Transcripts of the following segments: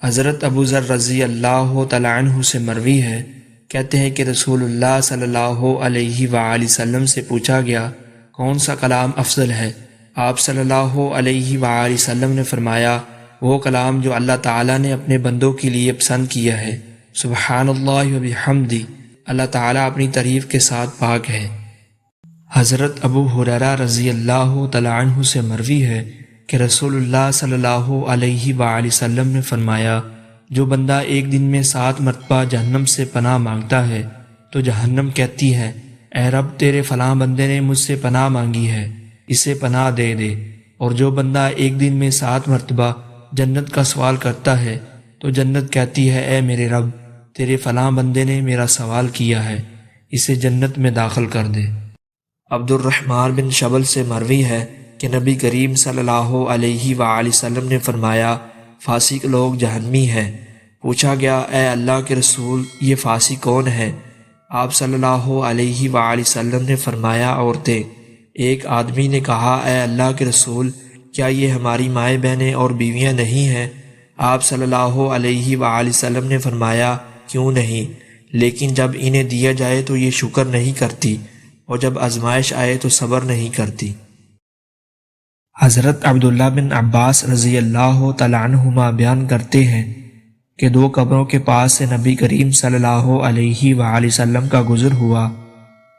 حضرت ابو ذر رضی اللہ تعالیٰ عنہ سے مروی ہے، کہتے ہیں کہ رسول اللہ صلی اللہ علیہ وآلہ وسلم سے پوچھا گیا کون سا کلام افضل ہے؟ آپ صلی اللہ علیہ وآلہ وسلم نے فرمایا وہ کلام جو اللہ تعالیٰ نے اپنے بندوں کے لیے پسند کیا ہے۔ سبحان اللہ و بحمدہ، اللہ تعالیٰ اپنی تعریف کے ساتھ پاک ہے۔ حضرت ابو ہریرہ رضی اللہ تعالیٰ عنہ سے مروی ہے کہ رسول اللہ صلی اللہ علیہ وآلہ وسلم نے فرمایا جو بندہ ایک دن میں 7 مرتبہ جہنم سے پناہ مانگتا ہے تو جہنم کہتی ہے اے رب تیرے فلاں بندے نے مجھ سے پناہ مانگی ہے، اسے پناہ دے دے۔ اور جو بندہ ایک دن میں 7 مرتبہ جنت کا سوال کرتا ہے تو جنت کہتی ہے اے میرے رب تیرے فلاں بندے نے میرا سوال کیا ہے، اسے جنت میں داخل کر دے۔ عبد الرحمن بن شبل سے مروی ہے کہ نبی کریم صلی اللہ علیہ وآلہ وسلم نے فرمایا فاسق لوگ جہنمی ہیں۔ پوچھا گیا اے اللہ کے رسول یہ فاسق کون ہے؟ آپ صلی اللہ علیہ وآلہ وسلم نے فرمایا عورتیں۔ ایک آدمی نے کہا اے اللہ کے رسول کیا یہ ہماری مائیں بہنیں اور بیویاں نہیں ہیں؟ آپ صلی اللہ علیہ وآلہ وسلم نے فرمایا کیوں نہیں، لیکن جب انہیں دیا جائے تو یہ شکر نہیں کرتی اور جب آزمائش آئے تو صبر نہیں کرتی۔ حضرت عبداللہ بن عباس رضی اللہ تعالیٰ عنہما بیان کرتے ہیں کہ 2 قبروں کے پاس سے نبی کریم صلی اللہ علیہ وآلہ وسلم کا گزر ہوا۔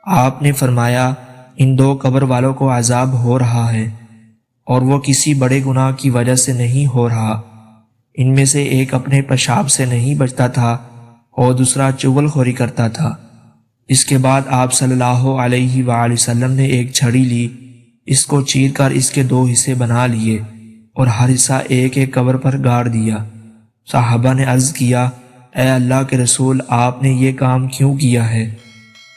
آپ نے فرمایا ان 2 قبر والوں کو عذاب ہو رہا ہے اور وہ کسی بڑے گناہ کی وجہ سے نہیں ہو رہا۔ ان میں سے ایک اپنے پیشاب سے نہیں بچتا تھا اور دوسرا چغل خوری کرتا تھا۔ اس کے بعد آپ صلی اللہ علیہ وآلہ وسلم نے ایک چھڑی لی، اس کو چیر کر اس کے 2 حصے بنا لیے اور ہر حصہ ایک ایک قبر پر گاڑ دیا۔ صحابہ نے عرض کیا اے اللہ کے رسول آپ نے یہ کام کیوں کیا ہے؟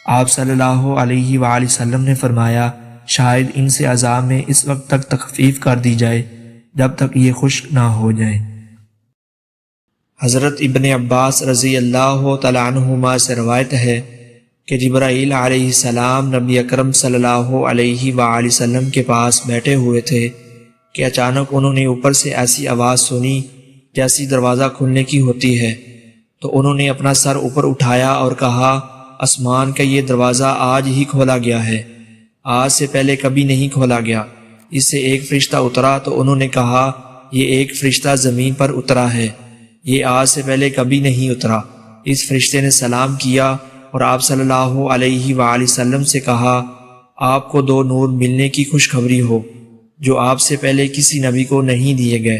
آپ صلی اللہ علیہ وآلہ وسلم نے فرمایا شاید ان سے عذاب میں اس وقت تک تخفیف کر دی جائے جب تک یہ خشک نہ ہو جائے۔ حضرت ابن عباس رضی اللہ تعالیٰ عنہما سے روایت ہے کہ جبرائیل علیہ السلام نبی اکرم صلی اللہ علیہ وآلہ وسلم کے پاس بیٹھے ہوئے تھے کہ اچانک انہوں نے اوپر سے ایسی آواز سنی جیسی دروازہ کھلنے کی ہوتی ہے، تو انہوں نے اپنا سر اوپر اٹھایا اور کہا آسمان کا یہ دروازہ آج ہی کھولا گیا ہے، آج سے پہلے کبھی نہیں کھولا گیا۔ اس سے ایک فرشتہ اترا تو انہوں نے کہا یہ ایک فرشتہ زمین پر اترا ہے، یہ آج سے پہلے کبھی نہیں اترا۔ اس فرشتے نے سلام کیا اور آپ صلی اللہ علیہ وآلہ وسلم سے کہا آپ کو 2 نور ملنے کی خوشخبری ہو جو آپ سے پہلے کسی نبی کو نہیں دیے گئے،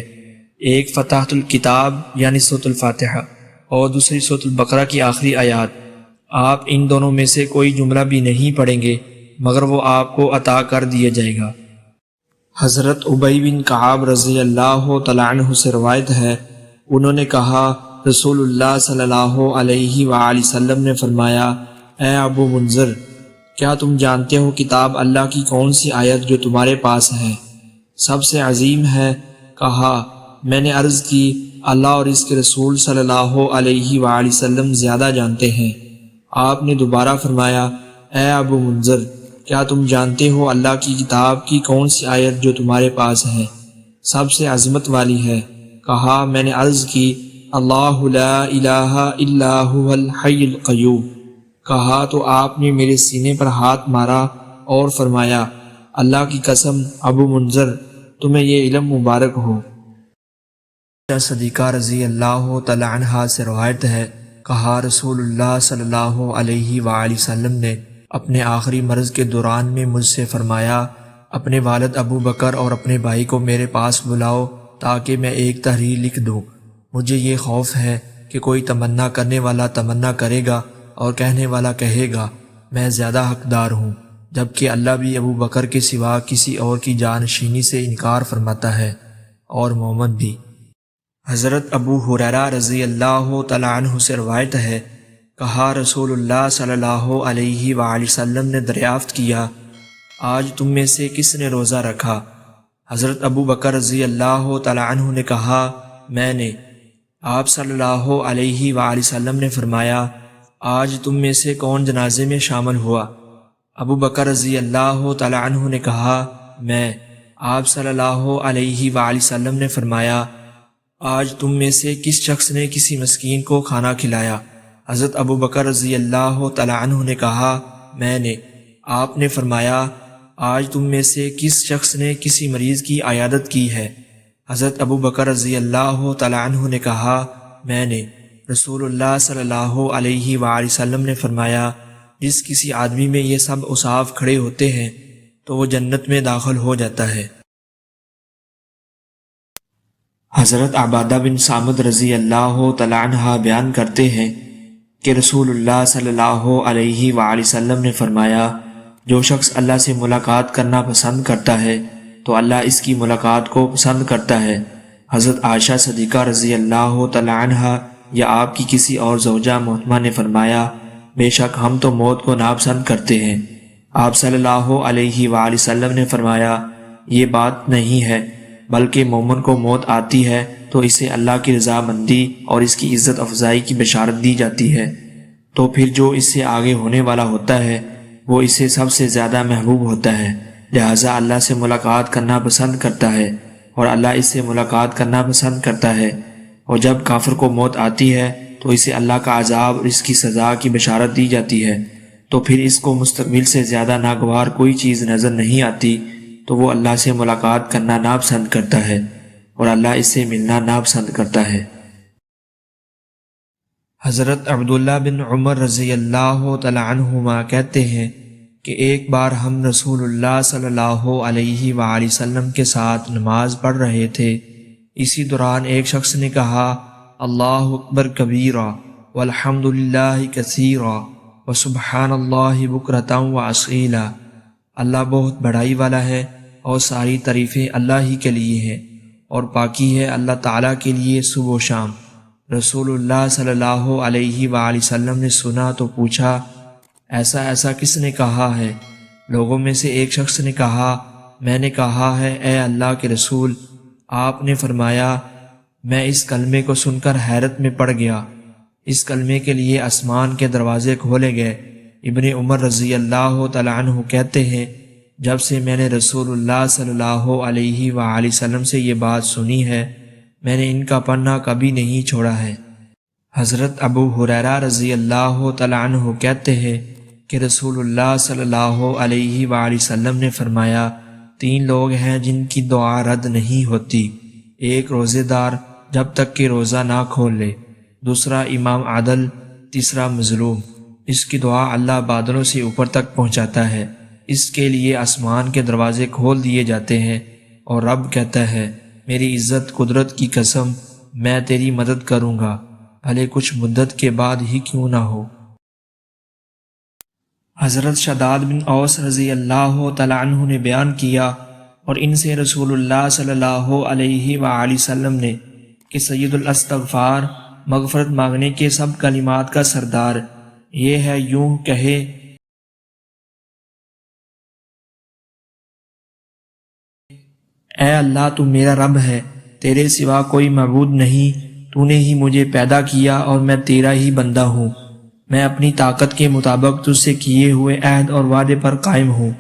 ایک فتحت الکتاب یعنی سورۃ الفاتحہ اور دوسری سورۃ البقرہ کی آخری آیات۔ آپ ان دونوں میں سے کوئی جملہ بھی نہیں پڑھیں گے مگر وہ آپ کو عطا کر دیا جائے گا۔ حضرت ابی بن کعب رضی اللہ تعالیٰ عنہ سے روایت ہے انہوں نے کہا رسول اللہ صلی اللہ علیہ وآلہ وسلم نے فرمایا اے ابو منذر کیا تم جانتے ہو کتاب اللہ کی کون سی آیت جو تمہارے پاس ہے سب سے عظیم ہے؟ کہا میں نے عرض کی اللہ اور اس کے رسول صلی اللہ علیہ وآلہ وسلم زیادہ جانتے ہیں۔ آپ نے دوبارہ فرمایا اے ابو منذر کیا تم جانتے ہو اللہ کی کتاب کی کون سی آیت جو تمہارے پاس ہے سب سے عظمت والی ہے؟ کہا میں نے عرض کی اللہ لا الہ الا هو الحی القیوم۔ کہا تو آپ نے میرے سینے پر ہاتھ مارا اور فرمایا اللہ کی قسم ابو منذر تمہیں یہ علم مبارک ہو۔ صدیقہ رضی اللہ تعالیٰ عنہا سے روایت ہے کہا رسول اللہ صلی اللہ علیہ وآلہ وسلم نے اپنے آخری مرض کے دوران میں مجھ سے فرمایا اپنے والد ابو بکر اور اپنے بھائی کو میرے پاس بلاؤ تاکہ میں ایک تحریر لکھ دوں، مجھے یہ خوف ہے کہ کوئی تمنا کرنے والا تمنا کرے گا اور کہنے والا کہے گا میں زیادہ حقدار ہوں، جبکہ اللہ بھی ابو بکر کے سوا کسی اور کی جانشینی سے انکار فرماتا ہے اور محمد بھی۔ حضرت ابو ہریرہ رضی اللہ تعالیٰ عنہ سے روایت ہے کہا رسول اللہ صلی اللہ علیہ وآلہ وسلم نے دریافت کیا آج تم میں سے کس نے روزہ رکھا؟ حضرت ابو بکر رضی اللہ تعالیٰ عنہ نے کہا میں نے۔ آپ صلی اللہ علیہ وآلہ وسلم نے فرمایا آج تم میں سے کون جنازے میں شامل ہوا؟ ابو بکر رضی اللہ تعالیٰ عنہ نے کہا میں۔ آپ صلی اللہ علیہ وآلہ وسلم نے فرمایا آج تم میں سے کس شخص نے کسی مسکین کو کھانا کھلایا؟ حضرت ابو بکر رضی اللہ تعالی عنہ نے کہا میں نے۔ آپ نے فرمایا آج تم میں سے کس شخص نے کسی مریض کی عیادت کی ہے؟ حضرت ابو بکر رضی اللہ تعالی عنہ نے کہا میں نے۔ رسول اللہ صلی اللہ علیہ وآلہ وسلم نے فرمایا جس کسی آدمی میں یہ سب اوصاف کھڑے ہوتے ہیں تو وہ جنت میں داخل ہو جاتا ہے۔ حضرت عبادہ بن صامت رضی اللہ تعالی عنہ بیان کرتے ہیں کہ رسول اللہ صلی اللہ علیہ وآلہ وسلم نے فرمایا جو شخص اللہ سے ملاقات کرنا پسند کرتا ہے تو اللہ اس کی ملاقات کو پسند کرتا ہے۔ حضرت عائشہ صدیقہ رضی اللہ تعالی عنہ یا آپ کی کسی اور زوجہ محترمہ نے فرمایا بے شک ہم تو موت کو ناپسند کرتے ہیں۔ آپ صلی اللہ علیہ وآلہ وسلم نے فرمایا یہ بات نہیں ہے بلکہ مومن کو موت آتی ہے تو اسے اللہ کی رضامندی اور اس کی عزت افزائی کی بشارت دی جاتی ہے، تو پھر جو اس سے آگے ہونے والا ہوتا ہے وہ اسے سب سے زیادہ محبوب ہوتا ہے، لہٰذا اللہ سے ملاقات کرنا پسند کرتا ہے اور اللہ اس سے ملاقات کرنا پسند کرتا ہے، اور جب کافر کو موت آتی ہے تو اسے اللہ کا عذاب اور اس کی سزا کی بشارت دی جاتی ہے، تو پھر اس کو مستقبل سے زیادہ ناگوار کوئی چیز نظر نہیں آتی، تو وہ اللہ سے ملاقات کرنا ناپسند کرتا ہے اور اللہ اس سے ملنا ناپسند کرتا ہے۔ حضرت عبداللہ بن عمر رضی اللہ تعالی عنہما کہتے ہیں کہ ایک بار ہم رسول اللہ صلی اللہ علیہ وآلہ وسلم کے ساتھ نماز پڑھ رہے تھے، اسی دوران ایک شخص نے کہا اللہ اکبر کبیرا والحمد للہ کثیرا وسبحان اللہ بکرۃ واصیلا، اللہ بہت بڑائی والا ہے اور ساری تعریفیں اللہ ہی کے لیے ہیں اور پاکی ہے اللہ تعالیٰ کے لیے صبح و شام۔ رسول اللہ صلی اللہ علیہ وآلہ وسلم نے سنا تو پوچھا ایسا ایسا کس نے کہا ہے؟ لوگوں میں سے ایک شخص نے کہا میں نے کہا ہے اے اللہ کے رسول۔ آپ نے فرمایا میں اس کلمے کو سن کر حیرت میں پڑ گیا، اس کلمے کے لیے آسمان کے دروازے کھولے گئے۔ ابن عمر رضی اللہ تعالی عنہ کہتے ہیں جب سے میں نے رسول اللہ صلی اللہ علیہ وآلہ وسلم سے یہ بات سنی ہے میں نے ان کا پڑھنا کبھی نہیں چھوڑا ہے۔ حضرت ابو ہریرہ رضی اللہ تعالی عنہ کہتے ہیں کہ رسول اللہ صلی اللہ علیہ وآلہ وسلم نے فرمایا 3 لوگ ہیں جن کی دعا رد نہیں ہوتی، ایک روزے دار جب تک کہ روزہ نہ کھول لے، دوسرا امام عادل، تیسرا مظلوم۔ اس کی دعا اللہ بادلوں سے اوپر تک پہنچاتا ہے، اس کے لیے آسمان کے دروازے کھول دیے جاتے ہیں اور رب کہتا ہے میری عزت قدرت کی قسم میں تیری مدد کروں گا بھلے کچھ مدت کے بعد ہی کیوں نہ ہو۔ حضرت شداد بن اوس رضی اللہ تعالی عنہ نے بیان کیا اور ان سے رسول اللہ صلی اللہ علیہ وآلہ وسلم نے کہ سید الاستغفار مغفرت مانگنے کے سب کلمات کا سردار یہ ہے، یوں کہے اے اللہ تو میرا رب ہے، تیرے سوا کوئی معبود نہیں، تو نے ہی مجھے پیدا کیا اور میں تیرا ہی بندہ ہوں، میں اپنی طاقت کے مطابق تجھ سے کیے ہوئے عہد اور وعدے پر قائم ہوں،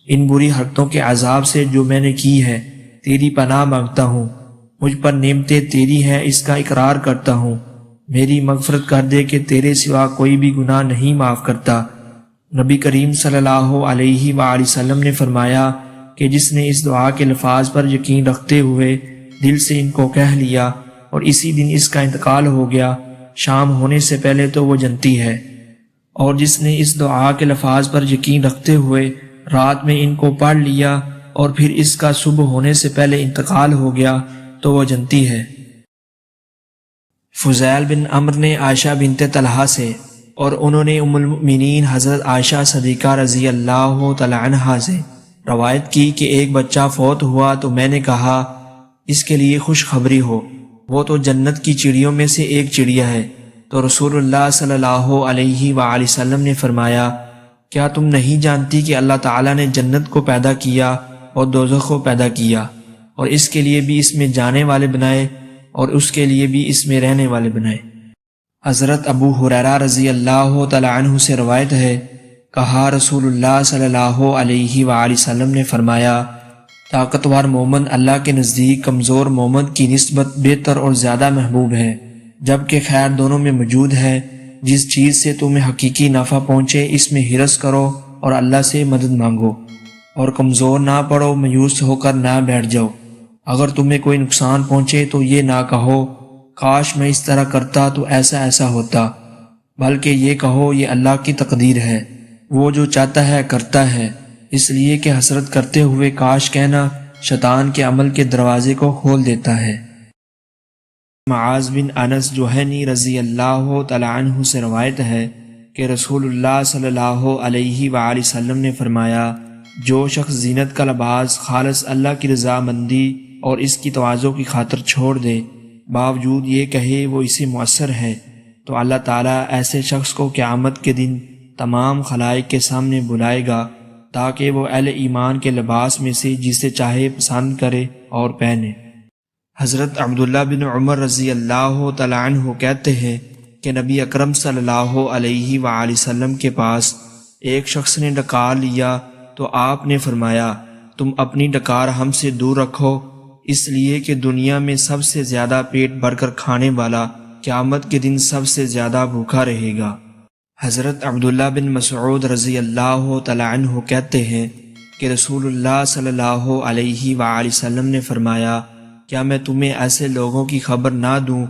ان بری حرکتوں کے عذاب سے جو میں نے کی ہے تیری پناہ مانگتا ہوں، مجھ پر نعمتیں تیری ہیں اس کا اقرار کرتا ہوں، میری مغفرت کر دے کہ تیرے سوا کوئی بھی گناہ نہیں معاف کرتا۔ نبی کریم صلی اللہ علیہ وآلہ وسلم نے فرمایا کہ جس نے اس دعا کے الفاظ پر یقین رکھتے ہوئے دل سے ان کو کہہ لیا اور اسی دن اس کا انتقال ہو گیا، شام ہونے سے پہلے تو وہ جنتی ہے، اور جس نے اس دعا کے الفاظ پر یقین رکھتے ہوئے رات میں ان کو پڑھ لیا اور پھر اس کا صبح ہونے سے پہلے انتقال ہو گیا تو وہ جنتی ہے۔ فضیل بن عمرو نے عائشہ بنت طلحہ سے اور انہوں نے ام المؤمنین حضرت عائشہ صدیقہ رضی اللہ تعالی عنہا سے روایت کی کہ ایک بچہ فوت ہوا تو میں نے کہا اس کے لیے خوشخبری ہو، وہ تو جنت کی چڑیوں میں سے ایک چڑیا ہے، تو رسول اللہ صلی اللہ علیہ وآلہ وسلم نے فرمایا کیا تم نہیں جانتی کہ اللہ تعالیٰ نے جنت کو پیدا کیا اور دوزخ کو پیدا کیا اور اس کے لیے بھی اس میں جانے والے بنائے اور اس کے لیے بھی اس میں رہنے والے بنائے۔ حضرت ابو ہریرہ رضی اللہ تعالی عنہ سے روایت ہے کہا رسول اللہ صلی اللہ علیہ وآلہ وسلم نے فرمایا طاقتور مومن اللہ کے نزدیک کمزور مومن کی نسبت بہتر اور زیادہ محبوب ہے، جبکہ خیر دونوں میں موجود ہے۔ جس چیز سے تمہیں حقیقی نفع پہنچے اس میں حرص کرو اور اللہ سے مدد مانگو، اور کمزور نہ پڑو، مایوس ہو کر نہ بیٹھ جاؤ۔ اگر تمہیں کوئی نقصان پہنچے تو یہ نہ کہو کاش میں اس طرح کرتا تو ایسا ایسا ہوتا، بلکہ یہ کہو یہ اللہ کی تقدیر ہے، وہ جو چاہتا ہے کرتا ہے۔ اس لیے کہ حسرت کرتے ہوئے کاش کہنا شیطان کے عمل کے دروازے کو کھول دیتا ہے۔ معاذ بن انس جوہنی رضی اللہ تعالی عنہ سے روایت ہے کہ رسول اللہ صلی اللہ علیہ وآلہ وسلم نے فرمایا، جو شخص زینت کا لباس خالص اللہ کی رضا مندی اور اس کی تواضع کی خاطر چھوڑ دے، باوجود یہ کہے وہ اسے مؤثر ہے، تو اللہ تعالیٰ ایسے شخص کو قیامت کے دن تمام خلائق کے سامنے بلائے گا تاکہ وہ اہل ایمان کے لباس میں سے جسے چاہے پسند کرے اور پہنے۔ حضرت عبداللہ بن عمر رضی اللہ تعالی عنہ کہتے ہیں کہ نبی اکرم صلی اللہ علیہ وآلہ وسلم کے پاس ایک شخص نے ڈکار لیا تو آپ نے فرمایا، تم اپنی ڈکار ہم سے دور رکھو، اس لیے کہ دنیا میں سب سے زیادہ پیٹ بھر کر کھانے والا قیامت کے دن سب سے زیادہ بھوکا رہے گا۔ حضرت عبداللہ بن مسعود رضی اللہ تعالی عنہ کہتے ہیں کہ رسول اللہ صلی اللہ علیہ وآلہ وسلم نے فرمایا، کیا میں تمہیں ایسے لوگوں کی خبر نہ دوں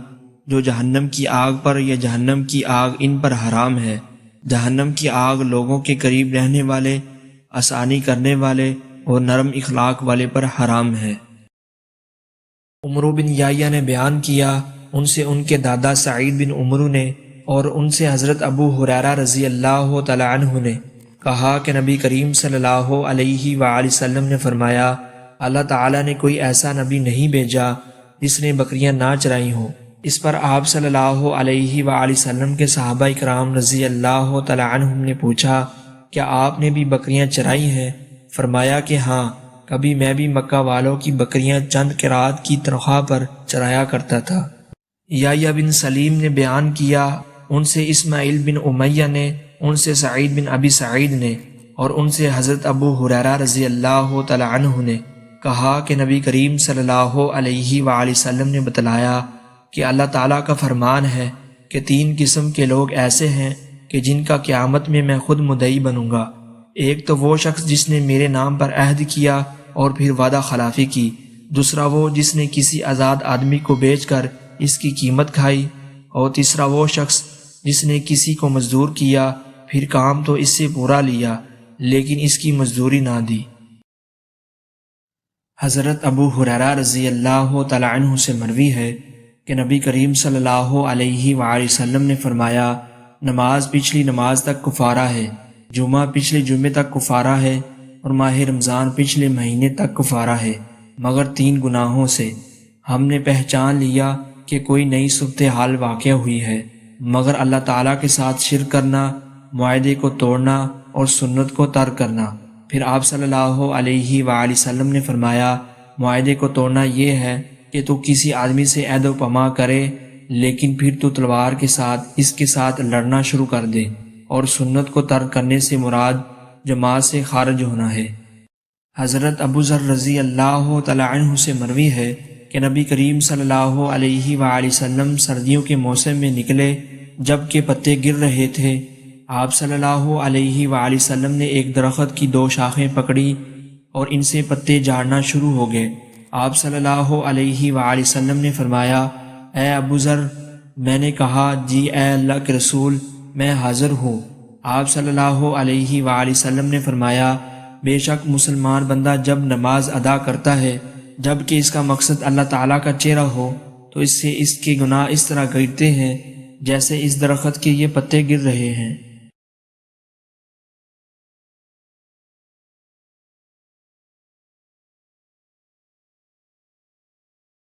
جو جہنم کی آگ پر یا جہنم کی آگ ان پر حرام ہے؟ جہنم کی آگ لوگوں کے قریب رہنے والے، آسانی کرنے والے اور نرم اخلاق والے پر حرام ہے۔ عمرو بن یحییٰ نے بیان کیا، ان سے ان کے دادا سعید بن عمرو نے اور ان سے حضرت ابو ہریرہ رضی اللہ تعالی عنہ نے کہا کہ نبی کریم صلی اللہ علیہ وآلہ وسلم نے فرمایا، اللہ تعالیٰ نے کوئی ایسا نبی نہیں بھیجا جس نے بکریاں نہ چرائی ہوں۔ اس پر آپ صلی اللہ علیہ وآلہ وسلم کے صحابہ اکرام رضی اللہ تعالی عنہم نے پوچھا، کیا آپ نے بھی بکریاں چرائی ہیں؟ فرمایا کہ ہاں، کبھی میں بھی مکہ والوں کی بکریاں چند قرات کی تنخواہ پر چرایا کرتا تھا۔ یحییٰ بن سلیم نے بیان کیا، ان سے اسماعیل بن امیہ نے، ان سے سعید بن ابی سعید نے اور ان سے حضرت ابو ہریرہ رضی اللہ تعالی عنہ نے کہا کہ نبی کریم صلی اللہ علیہ وآلہ وسلم نے بتلایا کہ اللہ تعالیٰ کا فرمان ہے کہ 3 قسم کے لوگ ایسے ہیں کہ جن کا قیامت میں خود مدعی بنوں گا۔ ایک تو وہ شخص جس نے میرے نام پر عہد کیا اور پھر وعدہ خلافی کی، دوسرا وہ جس نے کسی آزاد آدمی کو بیچ کر اس کی قیمت کھائی، اور تیسرا وہ شخص جس نے کسی کو مزدور کیا، پھر کام تو اس سے پورا لیا لیکن اس کی مزدوری نہ دی۔ حضرت ابو ہریرہ رضی اللہ تعالی عنہ سے مروی ہے کہ نبی کریم صلی اللہ علیہ وآلہ وسلم نے فرمایا، نماز پچھلی نماز تک کفارہ ہے، جمعہ پچھلے جمعے تک کفارہ ہے، اور ماہ رمضان پچھلے مہینے تک کفارہ ہے، مگر 3 گناہوں سے۔ ہم نے پہچان لیا کہ کوئی نئی صورتحال واقع ہوئی ہے، مگر اللہ تعالیٰ کے ساتھ شرک کرنا، معاہدے کو توڑنا اور سنت کو ترک کرنا۔ پھر آپ صلی اللہ علیہ وآلہ وسلم نے فرمایا، معاہدے کو توڑنا یہ ہے کہ تو کسی آدمی سے عہد و پیمان کرے لیکن پھر تو تلوار کے ساتھ اس کے ساتھ لڑنا شروع کر دے، اور سنت کو ترک کرنے سے مراد جماعت سے خارج ہونا ہے۔ حضرت ابو ذر رضی اللہ تعالی عنہ سے مروی ہے کہ نبی کریم صلی اللہ علیہ وآلہ وسلم سردیوں کے موسم میں نکلے جب کہ پتے گر رہے تھے۔ آپ صلی اللہ علیہ وآلہ وسلم نے ایک درخت کی 2 شاخیں پکڑی اور ان سے پتے جھاڑنا شروع ہو گئے۔ آپ صلی اللہ علیہ وآلہ وسلم نے فرمایا، اے ابو ذر، میں نے کہا، جی اے اللہ کے رسول، میں حاضر ہوں۔ آپ صلی اللہ علیہ وآلہ وسلم نے فرمایا، بے شک مسلمان بندہ جب نماز ادا کرتا ہے جب کہ اس کا مقصد اللہ تعالیٰ کا چہرہ ہو تو اس سے اس کے گناہ اس طرح گرتے ہیں جیسے اس درخت کے یہ پتے گر رہے ہیں۔